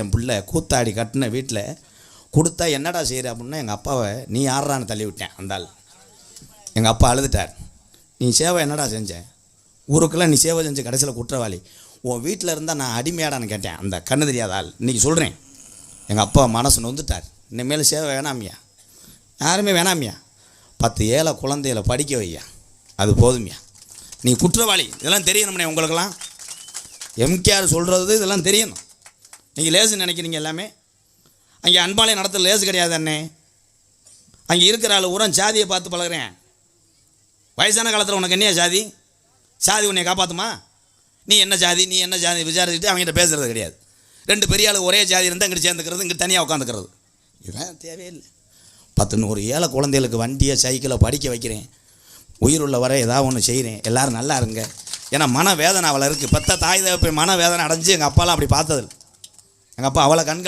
என் பிள்ளை கூத்தாடி கட்டின வீட்டில் கொடுத்தா என்னடா செய்கிற அப்படின்னா எங்கள் அப்பாவை நீ யாரான்னு தள்ளி விட்டேன். அந்த ஆள் எங்கள் அப்பா அழுதுட்டார். நீ சேவை என்னடா செஞ்சேன், ஊருக்கெல்லாம் நீ சேவை செஞ்ச கடைசியில் குற்றவாளி, உன் வீட்டில் இருந்தால் நான் அடிமையாடான்னு கேட்டேன். அந்த கண்ணு தெரியாத ஆள் இன்றைக்கி சொல்கிறேன். எங்கள் அப்பா மனசு நொந்துட்டார். இனிமேல் சேவை வேணாமியா, யாருமே வேணாமியா, 10 ஏழை குழந்தைகளை படிக்க வையா, அது போதுமியா, நீ குற்றவாளி, இதெல்லாம் தெரியணும்னே உங்களுக்கெல்லாம். எம்கேஆர் சொல்கிறது இதெல்லாம் தெரியணும். நீங்கள் லேசுன்னு நினைக்கிறீங்க எல்லாமே. அங்கே அன்பாலயம் நடத்த லேசு கிடையாது அண்ணே. அங்கே இருக்கிற ஆள் ஊரம் ஜாதியை பார்த்து பழகிறேன். வயசான காலத்தில் உனக்கு என்னையா ஜாதி, சாதி உன்னை காப்பாற்றுமா, நீ என்ன ஜாதி நீ என்ன ஜாதி விசாரிச்சுட்டு அவங்ககிட்ட பேசுகிறது கிடையாது. 2 பெரிய ஆள் ஒரே ஜாதி இருந்தால் இங்கிட்டு சேர்ந்துக்கிறது, இங்கிட்டு தனியாக உட்காந்துக்கிறது, இதுதான் தேவையில்லை. 10 ஏழை குழந்தைகளுக்கு வண்டியை சைக்கிளை படிக்க வைக்கிறேன், உயிர் உள்ள வரை ஏதாவது ஒன்று செய்கிறேன், எல்லோரும் நல்லா இருங்க. ஏன்னா மன வேதனை அவளை இருக்குது. பெத்த தாய் தகப்பன் மன வேதனை அடைஞ்சு எங்கள் அப்பாலாம் அப்படி பார்த்ததில்லை. எங்கள் அப்பா அவளை